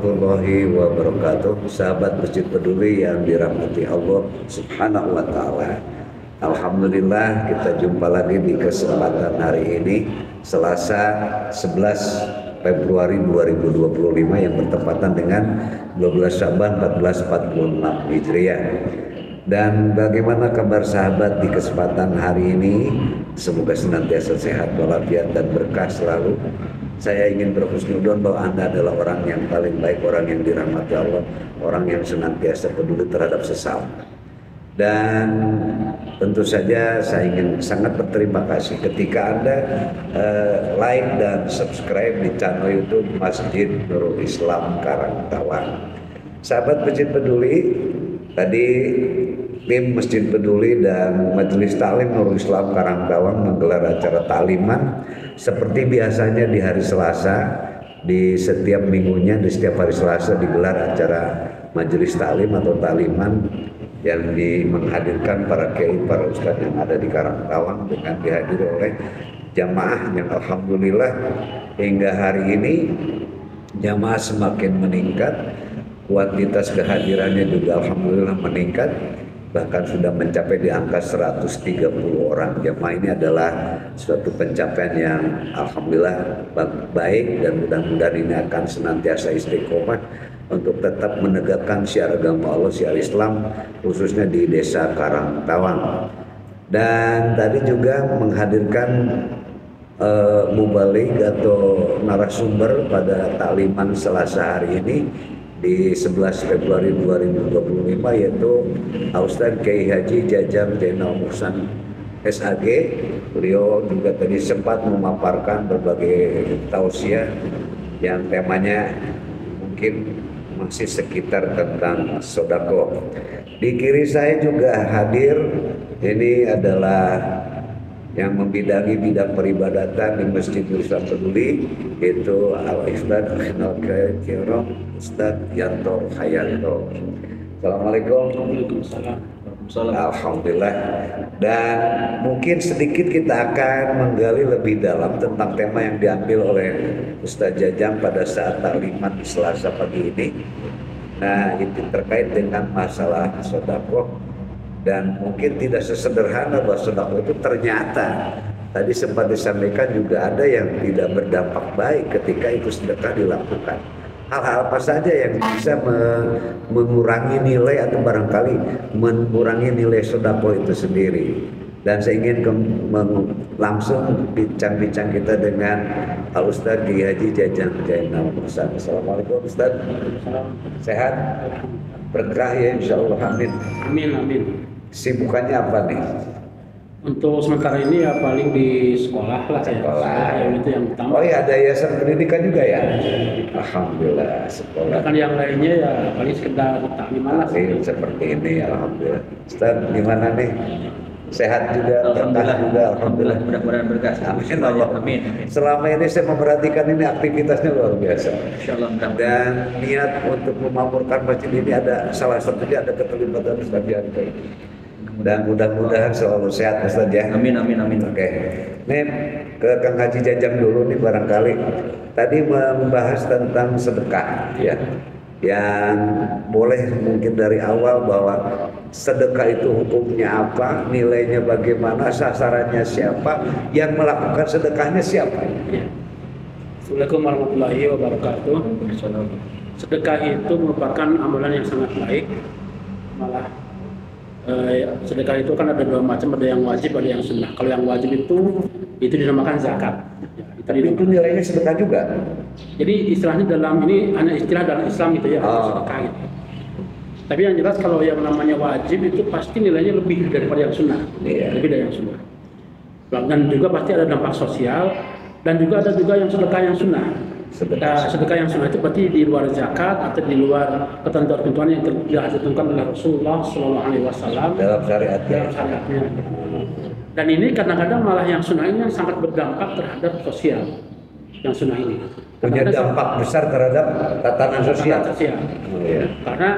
warahmatullahi wabarakatuh. Sahabat Masjid Peduli yang dirahmati Allah Subhanahu wa taala. Alhamdulillah kita jumpa lagi di kesempatan hari ini Selasa 11 Februari 2025 yang bertepatan dengan 12 Syaban 1446 Hijriah. Dan bagaimana kabar sahabat di kesempatan hari ini? Semoga senantiasa sehat walafiat dan berkah selalu. Saya ingin berhusnuzon bahwa Anda adalah orang yang paling baik, orang yang dirahmati Allah, orang yang senantiasa peduli terhadap sesama. Dan tentu saja saya ingin sangat berterima kasih ketika Anda like dan subscribe di channel YouTube Masjid Nurul Islam Karangtawang. Sahabat Masjid Peduli, tadi tim Masjid Peduli dan Majelis Taklim Nurul Islam Karangtawang menggelar acara takliman seperti biasanya di hari Selasa. Di setiap minggunya, di setiap hari Selasa digelar acara Majelis Taklim atau takliman yang menghadirkan para kiai, para ustadz yang ada di Karangtawang dengan dihadiri oleh jamaah yang alhamdulillah hingga hari ini jamaah semakin meningkat, kuantitas kehadirannya juga alhamdulillah meningkat, bahkan sudah mencapai di angka 130 orang. Jamaah ini adalah suatu pencapaian yang alhamdulillah baik, dan mudah-mudahan ini akan senantiasa istiqomah untuk tetap menegakkan syiar agama Allah, syiar Islam, khususnya di desa Karangtawang. Dan tadi juga menghadirkan mubalik atau narasumber pada takliman Selasa hari ini di 11 Februari 2025, yaitu Ustadz Kiai Haji Jajam Zainal Muhsan SAG. Beliau juga tadi sempat memaparkan berbagai tausiah yang temanya mungkin masih sekitar tentang sodako. Di kiri saya juga hadir, ini adalah yang membidangi bidang peribadatan di Masjid Islam Peduli, yaitu Al-Ifdad Al-Kiram Ustadz Yanto Hayanto. Assalamualaikum. Waalaikumsalam. Alhamdulillah. Dan mungkin sedikit kita akan menggali lebih dalam tentang tema yang diambil oleh Ustadz Jajam pada saat takliman di Selasa pagi ini. Nah, itu terkait dengan masalah sedekah. Dan mungkin tidak sesederhana bahwa sedekah itu ternyata tadi sempat disampaikan juga ada yang tidak berdampak baik ketika itu sedekah dilakukan. Hal-hal apa saja yang bisa mengurangi nilai atau barangkali mengurangi nilai sedekah itu sendiri. Dan saya ingin langsung bincang-bincang kita dengan Al Ustadz Kiai Haji Jajam Zainal Muhsan. Assalamualaikum Ustadz. Sehat? Berkah ya insyaallah, amin. Amin, amin. Sibukannya apa nih? Untuk sementara ini ya paling di sekolah lah ya. Sekolah yang itu yang utama. Oh iya, ada yayasan pendidikan juga ya? Alhamdulillah, sekolah. Kan yang lainnya ya paling sekedar takliman lah. Seperti ini, alhamdulillah. Ustaz, gimana nih? Sehat juga, berkah juga, alhamdulillah. Mudah-mudahan berkah. Amin Allah. Amin. Selama ini saya memperhatikan ini aktivitasnya luar biasa. Insyaallah. Dan niat untuk memakmurkan masjid ini ada salah satunya ada keterlibatan Ustaz Yanto. Dan mudah-mudahan selalu sehat Ustaz ya. Amin, amin, amin. Oke. Nih ke Kang Haji Jajam dulu nih barangkali. Tadi membahas tentang sedekah ya. Yang boleh mungkin dari awal bahwa sedekah itu hukumnya apa, nilainya bagaimana, sasarannya siapa, yang melakukan sedekahnya siapa. Ya. Assalamualaikum warahmatullahi wabarakatuh. Sedekah itu merupakan amalan yang sangat baik. Malah sedekah itu kan ada dua macam, ada yang wajib, ada yang sunnah. Kalau yang wajib itu dinamakan zakat. Tapi itu nilainya sedekah juga. Jadi istilahnya dalam ini hanya istilah dalam Islam gitu ya, sedekah gitu. Tapi yang jelas kalau yang namanya wajib itu pasti nilainya lebih daripada yang sunnah, lebih dari yang sunnah. Dan juga pasti ada dampak sosial, dan juga ada juga yang sedekah yang sunnah. Sedekah yang sunnah itu berarti di luar zakat atau di luar ketentuan-ketentuan yang ditentukan oleh Rasulullah SAW dalam syariatnya. Dan ini kadang-kadang malah yang sunnah ini yang sangat berdampak terhadap sosial. Yang sunnah ini punya dampak besar terhadap tatanan sosial. Oh, iya. Karena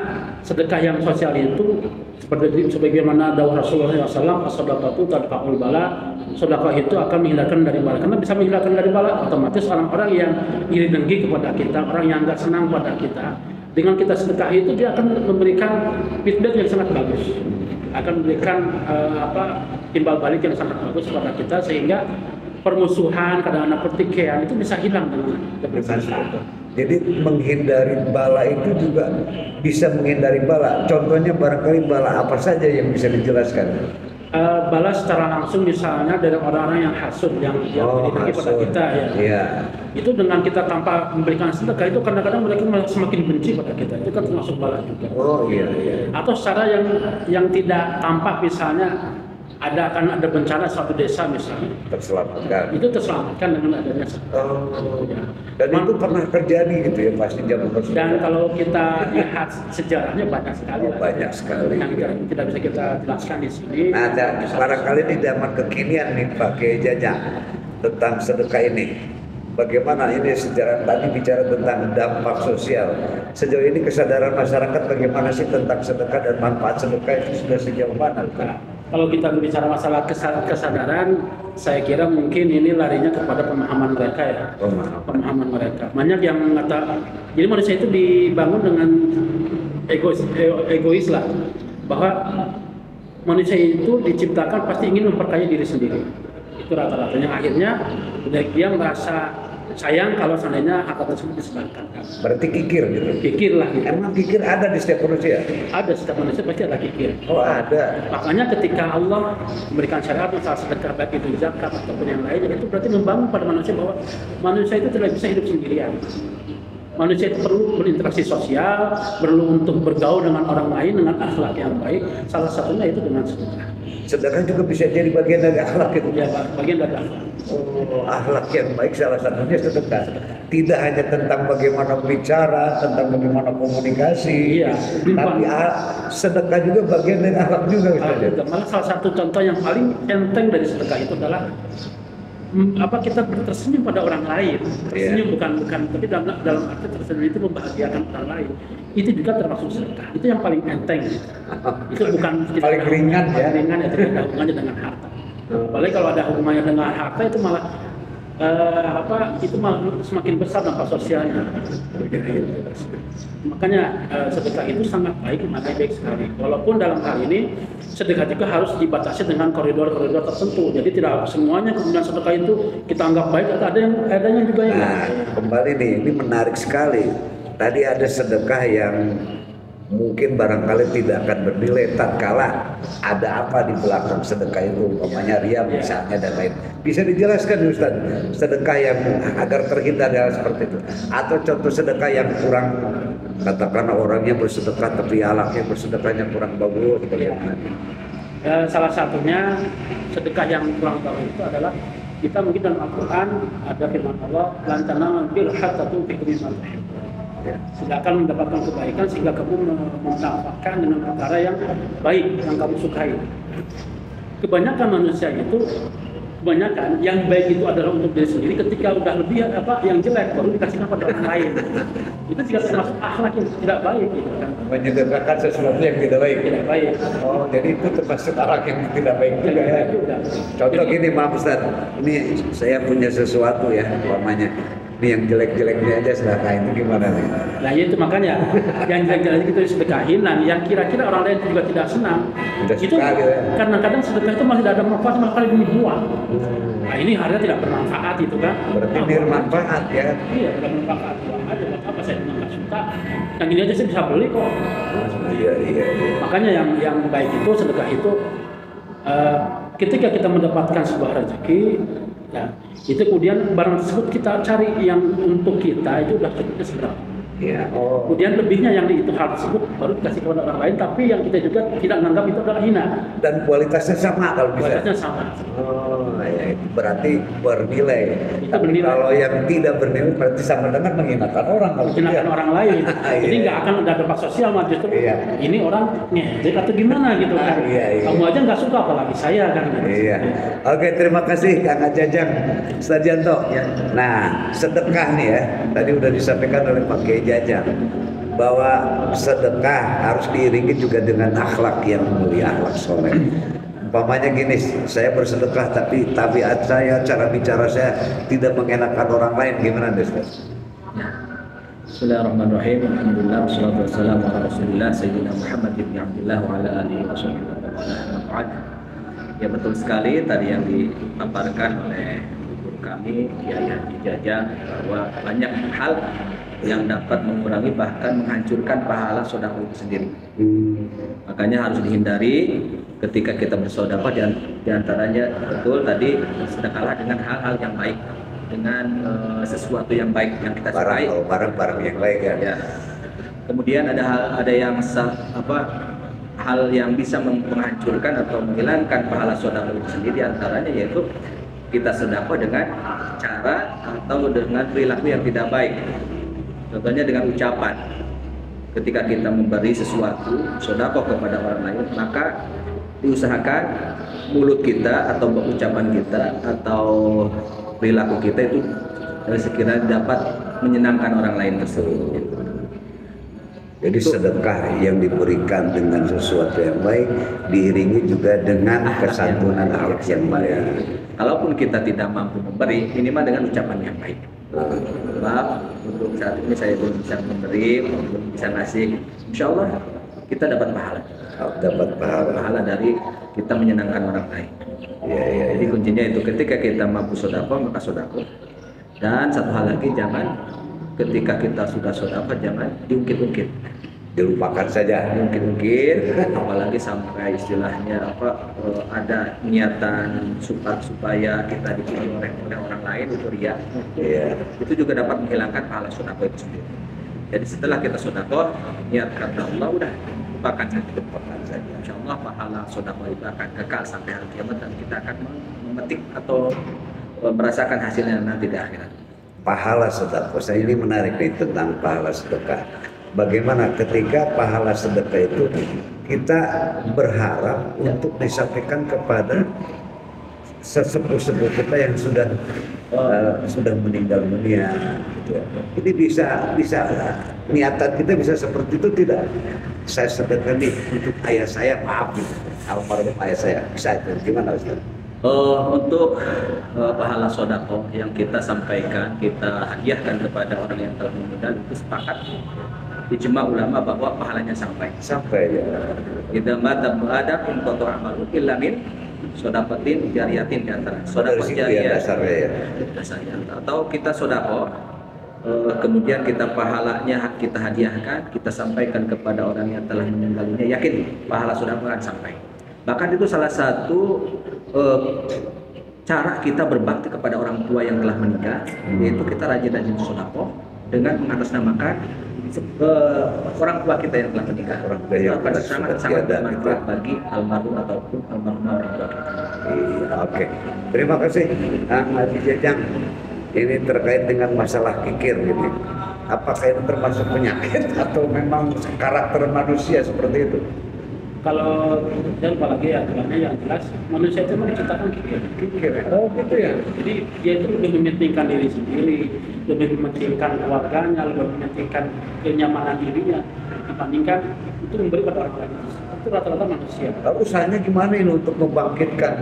sedekah yang sosial itu seperti sebagaimana dawuh Rasulullah SAW, as-shadaqatu tadfa'ul bala, sedekah itu akan menghindarkan dari bala. Karena bisa menghindarkan dari bala, otomatis orang-orang yang iri dengki kepada kita, orang yang nggak senang pada kita, dengan kita sedekah itu dia akan memberikan feedback yang sangat bagus, akan memberikan timbal balik yang sangat bagus kepada kita, sehingga permusuhan, kadang-kadang pertikaian itu bisa hilang dengan sedekah. Jadi menghindari bala itu juga bisa menghindari bala. Contohnya barangkali bala apa saja yang bisa dijelaskan? Bala secara langsung misalnya dari orang-orang yang hasud, yang berdiri pada kita ya. Iya. Itu dengan kita tanpa memberikan sedekah itu kadang-kadang mereka malah semakin benci pada kita. Itu kan termasuk bala juga. Oh iya. Atau secara yang tidak tampak, misalnya akan ada bencana suatu desa misalnya, Terselamatkan. itu terselamatkan dengan adanya sedekah. Ya. Dan itu pernah terjadi gitu ya pasti zaman Rasulullah. Dan kalau kita lihat sejarahnya banyak sekali. Banyak sekali. Yang tidak bisa kita jelaskan di sini. Nah, barangkali di zaman kekinian nih Pak Kiai Jajang tentang sedekah ini. Bagaimana ini sejarah tadi bicara tentang dampak sosial. Sejauh ini kesadaran masyarakat bagaimana sih tentang sedekah dan manfaat sedekah itu sudah sejauh mana? Nah, kalau kita berbicara masalah kesadaran, saya kira mungkin ini larinya kepada pemahaman mereka ya. Pemahaman mereka. Banyak yang mengatakan, jadi manusia itu dibangun dengan egois lah, bahwa manusia itu diciptakan pasti ingin memperkaya diri sendiri. Itu rata-ratanya. Akhirnya dia merasa sayang kalau seandainya harta tersebut disedekahkan. Berarti kikir gitu. Kikir lah gitu. Emang kikir ada di setiap manusia? Ada, setiap manusia pasti ada kikir. Oh ada. Makanya ketika Allah memberikan syariat masalah sedekah, baik itu zakat ataupun yang lainnya, itu berarti membangun pada manusia bahwa manusia itu tidak bisa hidup sendirian. Manusia itu perlu berinteraksi sosial, perlu untuk bergaul dengan orang lain dengan akhlak yang baik. Salah satunya itu dengan sedekah. Sedekah juga bisa jadi bagian dari akhlak itu. Ya, bagian dari akhlak. Oh, akhlak yang baik salah satunya sedekah. Tidak hanya tentang bagaimana bicara, tentang bagaimana komunikasi, iya, tapi sedekah juga bagian dari akhlak juga. Malah salah satu contoh yang paling enteng dari sedekah itu adalah kita tersenyum pada orang lain. Tersenyum bukan tapi dalam arti tersenyum itu membahagiakan orang lain. Itu juga termasuk sedekah. Itu yang paling enteng. Itu bukan paling ringan ya. Ringan, itu tidak ada hubungannya dengan harta. Apalagi kalau ada hubungannya dengan harta itu malah itu malah semakin besar dampak sosialnya. Makanya sedekah itu sangat baik sekali. Walaupun dalam hal ini sedekah juga harus dibatasi dengan koridor-koridor tertentu. Jadi tidak semuanya kemudian sedekah itu kita anggap baik, atau adanya juga yang kembali nih, ini menarik sekali. Tadi ada sedekah yang mungkin barangkali tidak akan bernilai tatkala ada apa di belakang sedekah itu, umpamanya riya misalnya dan lain. Bisa dijelaskan Ustaz, sedekah yang agar terhindar dari seperti itu, atau contoh sedekah yang kurang, katakanlah orangnya bersedekah tapi alaknya bersedekahnya kurang bagus bagaimana? Salah satunya sedekah yang kurang bagus itu adalah kita mungkin dalam Al-Quran ada firman Allah, lan tanamul birra hatta tunfiqu mimma tuhibbun. Tidak akan mendapatkan kebaikan sehingga kamu mendapatkan dengan perkara yang baik yang kamu sukai. Kebanyakan manusia itu, yang baik itu adalah untuk diri sendiri. Ketika udah lebih yang jelek baru dikasihkan pada orang lain. Itu juga termasuk akhlak yang tidak baik gitu kan. Menyedekahkan sesuatu yang tidak baik. Tidak baik. Oh, jadi itu termasuk akhlak yang tidak baik juga ya. Contoh gini, maaf Ustaz, ini saya punya sesuatu ya, umpamanya. Ini yang jelek-jeleknya aja sedekah, itu gimana nih? Nah itu makanya yang jelek-jelek itu disedekahin, dan yang kira-kira orang lain juga tidak senang. Itu kadang-kadang sedekah itu masih ada manfaat, malah kali dibuang. Nah ini harga tidak bermanfaat itu kan? Berarti bermanfaat ya? Iya, tidak bermanfaat. Buang aja, buat apa saya nggak suka? Yang ini aja saya bisa beli kok. Iya. Makanya yang baik itu sedekah itu ketika kita mendapatkan sebuah rezeki, ya, itu kemudian barang tersebut kita cari yang untuk kita itu udah cukupnya seberapa. Ya. Kemudian lebihnya yang itu hal tersebut baru dikasih kepada orang lain, tapi yang kita juga tidak menganggap itu adalah hina. Dan kualitasnya sama kalau bisa. Kualitasnya sama. Oh, ya itu berarti bernilai. Itu bernilai. Kalau yang tidak bernilai berarti sama dengan menghinakan orang. Menghinakan orang lain. Jadi nggak akan ada dampak sosial, malah justru ini orang ngejek atau gimana gitu kan. Kamu aja nggak suka apalagi saya kan. Iya. Oke, terima kasih Kang Jajang, Ustaz Janto. Nah, sedekah nih ya. Tadi udah disampaikan oleh Pak Kiai Jajang bahwa sedekah harus diiringi juga dengan akhlak yang mulia, akhlak soleh. Umpamanya gini, saya bersedekah tapi tabiat saya, cara bicara saya tidak mengenakan orang lain, gimana Ustaz? Bismillahirrahmanirrahim. Alhamdulillah wassalatu wassalamu ala Rasulillah Sayyidina Muhammad bin Abdullah wa ala alihi wasallam. Ya, betul sekali tadi yang dipaparkan oleh guru kami Kiai Haji Jajang bahwa banyak hal yang dapat mengurangi bahkan menghancurkan pahala sedekah itu sendiri. Makanya harus dihindari ketika kita bersedekah, di antaranya betul tadi sedekahlah dengan hal-hal yang baik, dengan sesuatu yang baik yang kita sukai, barang-barang yang baik kan. Ya. Kemudian ada yang hal yang bisa menghancurkan atau menghilangkan pahala sedekah itu sendiri, antaranya yaitu kita sedekah dengan cara atau dengan perilaku yang tidak baik. Contohnya dengan ucapan. Ketika kita memberi sesuatu sedekah kepada orang lain, maka diusahakan mulut kita atau ucapan kita atau perilaku kita itu sekiranya dapat menyenangkan orang lain tersebut. Jadi sedekah yang diberikan dengan sesuatu yang baik diiringi juga dengan kesantunan akhlak yang baik. Kalaupun kita tidak mampu memberi, minimal dengan ucapan yang baik. Sebab untuk saat ini saya belum bisa memberi, belum bisa ngasih, insya Allah kita dapat pahala. Dapat pahala dari kita menyenangkan orang lain. Ya. Jadi kuncinya itu ketika kita mampu sedekah maka sedekah. Dan satu hal lagi, jangan ketika kita sudah sedekah jangan diungkit-ungkit, dilupakan saja, diungkit-ungkit, apalagi sampai istilahnya ada niatan supaya kita dipuji oleh orang lain, itu riya. Yeah. Itu juga dapat menghilangkan pahala sedekah itu sendiri. Jadi setelah kita sedekah niat karena Allah, udah lupakan saja. Insya Allah pahala sedekah itu akan kekal sampai hari kiamat dan kita akan memetik atau merasakan hasilnya nanti di akhirat. Pahala sedekah, saya ini menarik nih tentang pahala sedekah. Bagaimana ketika pahala sedekah itu kita berharap untuk disampaikan kepada sesepuh-sepuh kita yang sudah meninggal dunia, gitu. Ini bisa niatan kita bisa seperti itu tidak? Saya sedekah nih untuk ayah saya, maaf gitu, almarhum ayah saya, bisa itu gimana Ustaz? Untuk pahala sedekah yang kita sampaikan, kita hadiahkan kepada orang yang telah meninggal, itu sepakat ijma ulama bahwa pahalanya sampai ya. Idza mata Adam in qata amalu illa min shadaqatin jariyatin, di antara sedekah jariyah dasarnya. Atau kita sedekah kemudian kita pahalanya kita hadiahkan, kita sampaikan kepada orang yang telah meninggal dunia, yakin pahala sedekah akan sampai. Bahkan itu salah satu cara kita berbakti kepada orang tua yang telah meninggal, yaitu kita rajin-rajin sedekah dengan mengatasnamakan orang tua kita yang telah meninggal. Orang tua yang sangat bermanfaat bagi almarhum ataupun almarhumah orang tua kita. Oke. Terima kasih Haji Jajang. Ini terkait dengan masalah kikir gitu. Apakah itu termasuk penyakit atau memang karakter manusia seperti itu? Kalau dan apalagi aturannya yang jelas, manusia itu memang diciptakan kikir. Oh gitu ya. Jadi dia itu lebih mementingkan diri sendiri, lebih mementingkan keluarganya, lebih mementingkan kenyamanan dirinya dibandingkan itu memberi pada orang lain. Itu rata-rata manusia. Lalu usahanya gimana ini untuk membangkitkan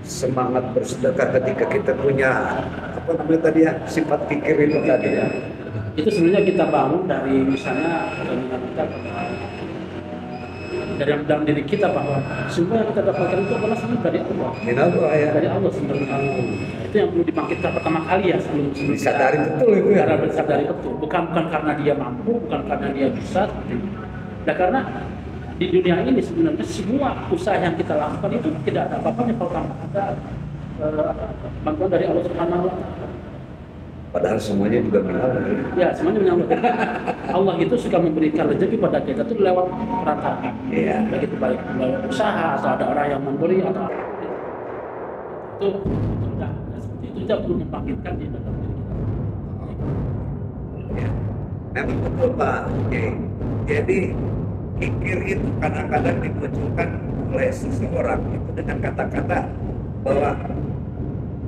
semangat bersedekah ketika kita punya apa namanya tadi ya, sifat kikir itu tadi ya? Itu sebenarnya kita bangun dari misalnya dari dalam diri kita bahwa semua yang kita dapatkan itu adalah sebenarnya dari Allah. Ya. Dari Allah sebenarnya. Itu yang perlu dibangkitkan pertama kali ya, sebelum disadari betul itu ya. Disadari betul. Bukan karena dia mampu, bukan karena dia bisa. Nah, karena di dunia ini sebenarnya semua usaha yang kita lakukan itu tidak ada apa-apanya kalau tanpa ada bantuan dari Allah Subhanahu wa Ta'ala. Padahal semuanya juga milik Allah. Ya, semuanya milik Allah. Allah itu suka memberikan rezeki pada kita itu lewat perantara. Iya. Baik itu baik lewat usaha atau ada orang yang memberi atau itu sudah seperti itu kita perlu membangkitkan di dalam diri kita. Ya. Memang betul Pak. Jadi kikir itu kadang-kadang dimunculkan oleh seseorang itu dengan kata-kata bahwa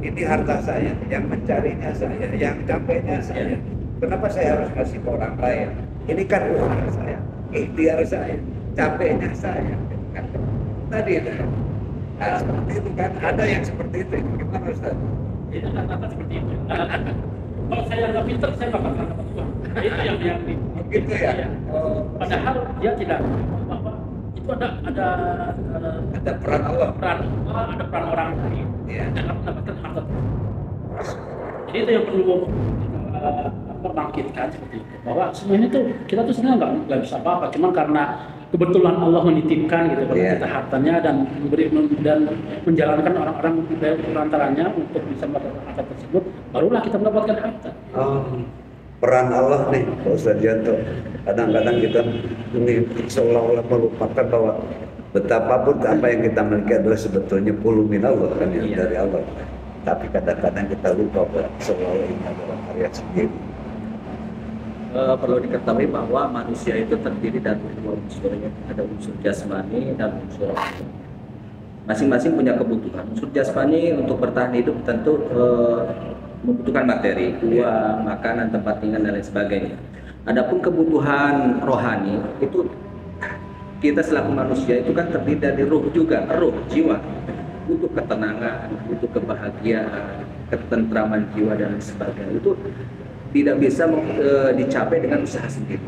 ini harta saya, yang mencarinya saya, yang capeknya saya. Kenapa saya harus kasih ke orang lain? Ini kan usaha saya, ikhtiar saya, capeknya saya. Tadi itu. Nah, seperti itu kan, ada yang seperti itu. Gimana Ustaz? Itu kata-kata seperti itu. Kalau saya nggak pintar, saya nggak bakal dapat uang. Itu yang Gitu ya? Iya. Oh, Padahal dia tidak apa itu ada ada peran Allah. ada peran orang lain Iya. dalam mendapatkan harta. Jadi itu yang perlu bangkitkan seperti itu. Bahwa semuanya tuh kita tuh sebenarnya nggak bisa apa-apa, cuman karena kebetulan Allah menitipkan gitu pada Iya. kita hartanya dan dan menjalankan orang-orang dari perantaranya untuk bisa mendapatkan harta tersebut, barulah kita mendapatkan harta. Oh, peran Allah nih, Pak Ustaz Janto. Kadang-kadang kita ini seolah-olah melupakan bahwa betapapun apa yang kita miliki adalah sebetulnya puluh min Allah kan yang Iya. dari Allah. Tapi kadang-kadang kita lupa bahwa seolah-olah ini adalah karya sendiri. Perlu diketahui bahwa manusia itu terdiri dari dua unsur, ya. Ada unsur jasmani dan unsur rohani. Masing-masing punya kebutuhan. Unsur jasmani untuk bertahan hidup tentu membutuhkan materi, uang, makanan, tempat tinggal dan lain sebagainya. Adapun kebutuhan rohani itu kita selaku manusia itu kan terdiri dari ruh juga, ruh, jiwa. Butuh ketenangan, butuh kebahagiaan, ketentraman jiwa dan lain sebagainya. Itu tidak bisa dicapai dengan usaha sendiri.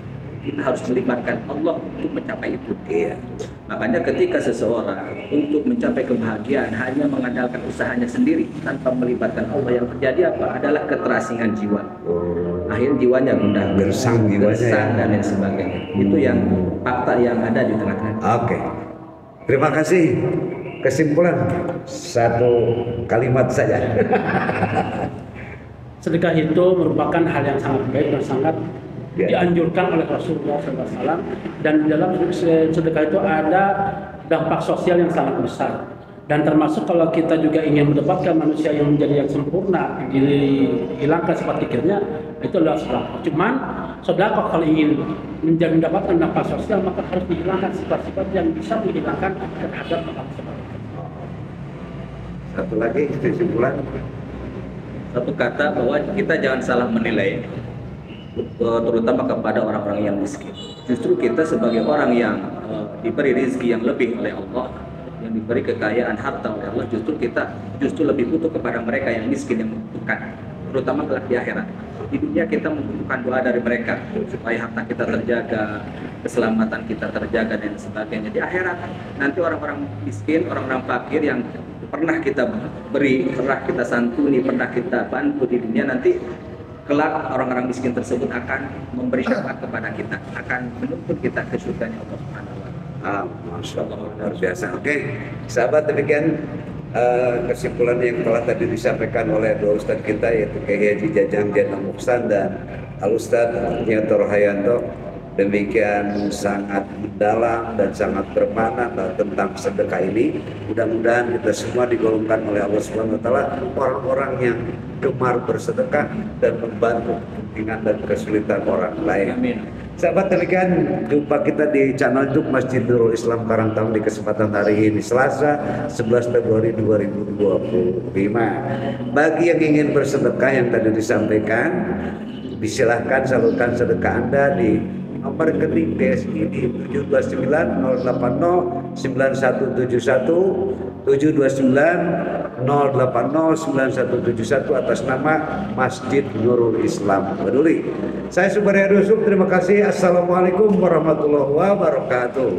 Kita harus melibatkan Allah untuk mencapai itu. Iya. Makanya ketika seseorang untuk mencapai kebahagiaan hanya mengandalkan usahanya sendiri tanpa melibatkan Allah, yang terjadi apa? Adalah keterasingan jiwa. Oh, Akhirnya jiwanya gundah, Gersang jiwanya, gersang ya. dan lain sebagainya. Itu yang fakta yang ada di tengah-tengah. Oke. Terima kasih. Kesimpulan satu kalimat saja. Sedekah itu merupakan hal yang sangat baik dan sangat Ya. dianjurkan oleh Rasulullah SAW, dan di dalam sedekah itu ada dampak sosial yang sangat besar, dan termasuk kalau kita juga ingin mendapatkan manusia yang menjadi yang sempurna, dihilangkan sifat kikirnya, itu adalah sedekah. Cuman sedekah kalau ingin mendapatkan dampak sosial maka harus dihilangkan sifat-sifat yang bisa menghilangkan terhadap dampak sosial. Satu lagi kesimpulan. Satu kata bahwa kita jangan salah menilai, terutama kepada orang-orang yang miskin. Justru kita sebagai orang yang diberi rezeki yang lebih oleh Allah, yang diberi kekayaan harta oleh Allah, justru lebih butuh kepada mereka yang miskin, yang membutuhkan, terutama kelak di akhirat. Di dunia kita membutuhkan doa dari mereka supaya harta kita terjaga, keselamatan kita terjaga dan sebagainya. Di akhirat nanti orang-orang miskin, orang-orang fakir yang pernah kita beri, pernah kita santuni, pernah kita bantu di dunia, nanti kelak orang-orang miskin tersebut akan memberi syafaat kepada kita, akan menuntut kita ke surganya Allah Subhanahu wa Ta'ala. Masya Allah, luar biasa. Oke, sahabat, demikian kesimpulan yang telah tadi disampaikan oleh dua ustadz kita, yaitu Kiai Haji Jajang Jana Muksan dan Al Ustadz Nyator Hayanto. Demikian sangat mendalam dan sangat bermakna tentang sedekah ini. Mudah-mudahan kita semua digolongkan oleh Allah Subhanahu wa Ta'ala orang-orang yang gemar bersedekah dan membantu kepentingan dan kesulitan orang lain. Amin. Sahabat, demikian jumpa kita di channel YouTube Masjid Nurul Islam Karangtang di kesempatan hari ini, Selasa 11 Februari 2025. Bagi yang ingin bersedekah yang tadi disampaikan, disilahkan salurkan sedekah Anda di nomor rekening BSI di 729-080-9171 atas nama Masjid Nurul Islam Peduli. Saya Subaryadi Yusuf, terima kasih. Assalamualaikum warahmatullahi wabarakatuh.